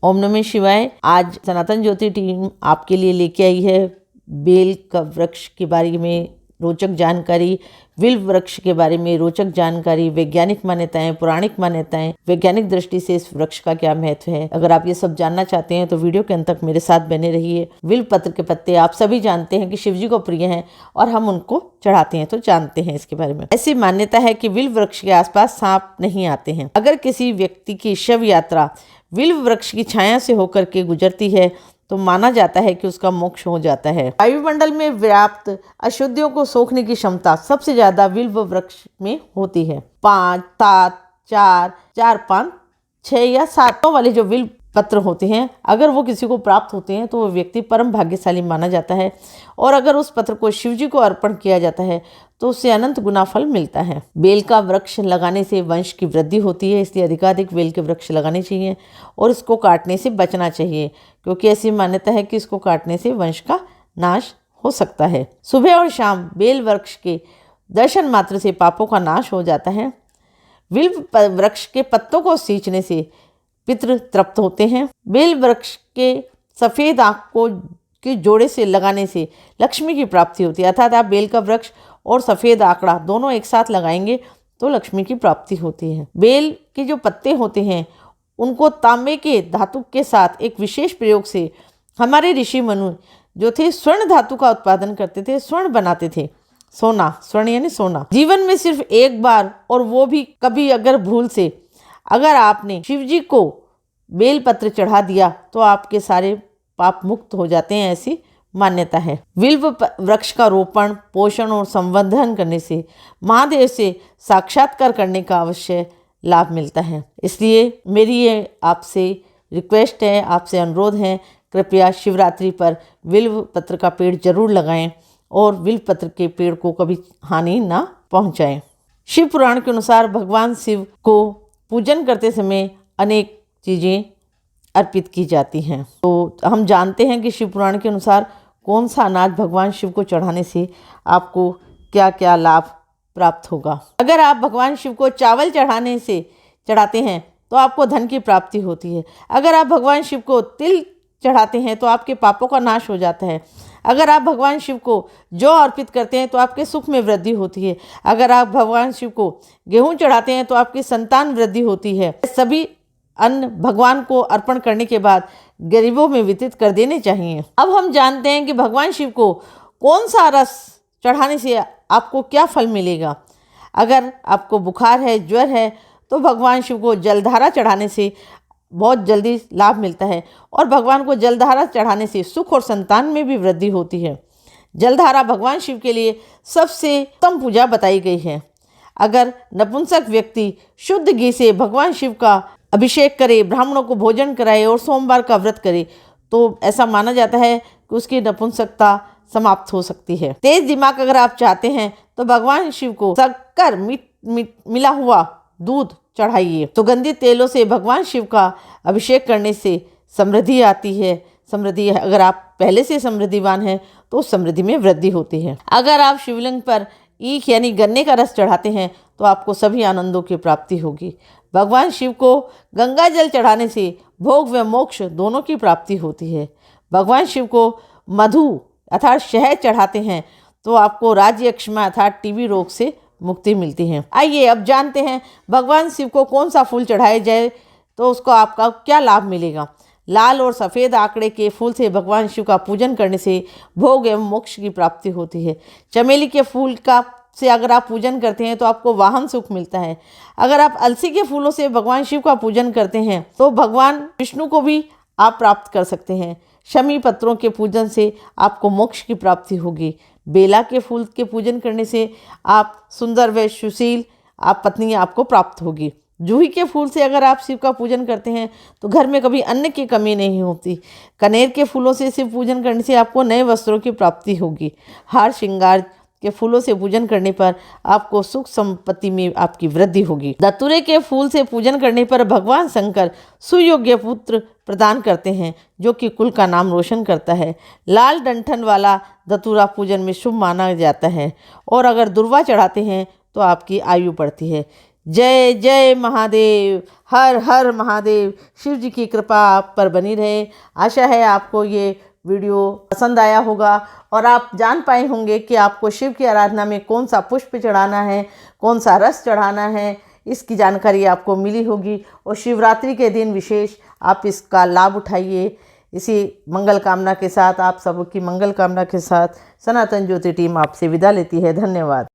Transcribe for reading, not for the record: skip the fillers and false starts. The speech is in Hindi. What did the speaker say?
ओम नमः शिवाय। आज सनातन ज्योति टीम आपके लिए लेके आई है बेल का वृक्ष के बारे में रोचक जानकारी, विल्व वृक्ष के बारे में रोचक जानकारी, वैज्ञानिक मान्यताएं, पौराणिक मान्यताएं, वैज्ञानिक दृष्टि से इस वृक्ष का क्या महत्व है। अगर आप ये सब जानना चाहते हैं तो वीडियो के अंत तक मेरे साथ बने रहिए। विल्व पत्र के पत्ते आप सभी जानते हैं कि शिव जी को प्रिय हैं और हम उनको चढ़ाते हैं, तो जानते हैं इसके बारे में। ऐसी मान्यता है कि विल्व वृक्ष के आसपास सांप नहीं आते हैं। अगर किसी व्यक्ति की शव यात्रा विल्व वृक्ष की छाया से होकर के गुजरती है तो माना जाता है कि उसका मोक्ष हो जाता है। वायुमंडल में व्याप्त अशुद्धियों को सोखने की क्षमता सबसे ज्यादा विल्व वृक्ष में होती है। 5, 7, 4, 4, 5, 6 या 7 वाले जो विल्व पत्र होते हैं, अगर वो किसी को प्राप्त होते हैं तो वो व्यक्ति परम भाग्यशाली माना जाता है। और अगर उस पत्र को शिव जी को अर्पण किया जाता है तो उससे अनंत गुना फल मिलता है। बेल का वृक्ष लगाने से वंश की वृद्धि होती है, इसलिए अधिकाधिक बेल के वृक्ष लगाने चाहिए और इसको काटने से बचना चाहिए, क्योंकि ऐसी मान्यता है कि इसको काटने से वंश का नाश हो सकता है। सुबह और शाम बेल वृक्ष के दर्शन मात्र से पापों का नाश हो जाता है। विल्व वृक्ष के पत्तों को सींचने से पितृ तृप्त होते हैं। बेल वृक्ष के सफेद आंख को के जोड़े से लगाने से लक्ष्मी की प्राप्ति होती है। अर्थात आप बेल का वृक्ष और सफेद आंकड़ा दोनों एक साथ लगाएंगे तो लक्ष्मी की प्राप्ति होती है। बेल के जो पत्ते होते हैं उनको तांबे के धातु के साथ एक विशेष प्रयोग से हमारे ऋषि मनु जो थे स्वर्ण धातु का उत्पादन करते थे, स्वर्ण बनाते थे। सोना, स्वर्ण यानी सोना। जीवन में सिर्फ एक बार, और वो भी कभी अगर भूल से अगर आपने शिव जी को बेल पत्र चढ़ा दिया तो आपके सारे पाप मुक्त हो जाते हैं, ऐसी मान्यता है। विल्व वृक्ष का रोपण, पोषण और संवर्धन करने से महादेव से साक्षात्कार करने का अवश्य लाभ मिलता है। इसलिए मेरी ये आपसे रिक्वेस्ट है, आपसे अनुरोध है, कृपया शिवरात्रि पर विल्व पत्र का पेड़ जरूर लगाएं और विल्व पत्र के पेड़ को कभी हानि ना पहुंचाएं। शिव पुराण के अनुसार भगवान शिव को पूजन करते समय अनेक चीज़ें अर्पित की जाती हैं। तो हम जानते हैं कि शिव पुराण के अनुसार कौन सा अनाज भगवान शिव को चढ़ाने से आपको क्या क्या लाभ प्राप्त होगा। अगर आप भगवान शिव को चावल चढ़ाते हैं तो आपको धन की प्राप्ति होती है। अगर आप भगवान शिव को तिल चढ़ाते हैं तो आपके पापों का नाश हो जाता है। अगर आप भगवान शिव को जौ अर्पित करते हैं तो आपके सुख में वृद्धि होती है। अगर आप भगवान शिव को गेहूं चढ़ाते हैं तो आपकी संतान वृद्धि होती है। सभी अन्न भगवान को अर्पण करने के बाद गरीबों में वितरित कर देने चाहिए। अब हम जानते हैं कि भगवान शिव को कौन सा रस चढ़ाने से आपको क्या फल मिलेगा। अगर आपको बुखार है, ज्वर है, तो भगवान शिव को जलधारा चढ़ाने से बहुत जल्दी लाभ मिलता है। और भगवान को जलधारा चढ़ाने से सुख और संतान में भी वृद्धि होती है। जलधारा भगवान शिव के लिए सबसे उत्तम पूजा बताई गई है। अगर नपुंसक व्यक्ति शुद्ध घी से भगवान शिव का अभिषेक करे, ब्राह्मणों को भोजन कराए और सोमवार का व्रत करे तो ऐसा माना जाता है कि उसकी नपुंसकता समाप्त हो सकती है। तेज दिमाग अगर आप चाहते हैं तो भगवान शिव को शक्कर मिला हुआ दूध चढ़ाइए। सुगंधित तेलों से भगवान शिव का अभिषेक करने से समृद्धि आती है। समृद्धि, अगर आप पहले से समृद्धिवान हैं तो समृद्धि में वृद्धि होती है। अगर आप शिवलिंग पर ईख यानी गन्ने का रस चढ़ाते हैं तो आपको सभी आनंदों की प्राप्ति होगी। भगवान शिव को गंगा जल चढ़ाने से भोग व मोक्ष दोनों की प्राप्ति होती है। भगवान शिव को मधु अर्थात शहद चढ़ाते हैं तो आपको राज्यक्षमा अर्थात टीबी रोग से मुक्ति मिलती है। आइए अब जानते हैं भगवान शिव को कौन सा फूल चढ़ाया जाए तो उसको आपका क्या लाभ मिलेगा। लाल और सफ़ेद आंकड़े के फूल से भगवान शिव का पूजन करने से भोग एवं मोक्ष की प्राप्ति होती है। चमेली के फूल का से अगर आप पूजन करते हैं तो आपको वाहन सुख मिलता है। अगर आप अलसी के फूलों से भगवान शिव का पूजन करते हैं तो भगवान विष्णु को भी आप प्राप्त कर सकते हैं। शमी पत्रों के पूजन से आपको मोक्ष की प्राप्ति होगी। बेला के फूल के पूजन करने से आप सुंदर व सुशील आप पत्नी आपको प्राप्त होगी। जूही के फूल से अगर आप शिव का पूजन करते हैं तो घर में कभी अन्न की कमी नहीं होती। कनेर के फूलों से शिव पूजन करने से आपको नए वस्त्रों की प्राप्ति होगी। हार श्रृंगार के फूलों से पूजन करने पर आपको सुख संपत्ति में आपकी वृद्धि होगी। धतूरे के फूल से पूजन करने पर भगवान शंकर सुयोग्य पुत्र प्रदान करते हैं जो कि कुल का नाम रोशन करता है। लाल डंठन वाला धतूरा पूजन में शुभ माना जाता है और अगर दुर्वा चढ़ाते हैं तो आपकी आयु बढ़ती है। जय जय महादेव, हर हर महादेव। शिव जी की कृपा आप पर बनी रहे। आशा है आपको ये वीडियो पसंद आया होगा और आप जान पाए होंगे कि आपको शिव की आराधना में कौन सा पुष्प चढ़ाना है, कौन सा रस चढ़ाना है, इसकी जानकारी आपको मिली होगी। और शिवरात्रि के दिन विशेष आप इसका लाभ उठाइए। इसी मंगल कामना के साथ, आप सबकी मंगल कामना के साथ सनातन ज्योति टीम आपसे विदा लेती है। धन्यवाद।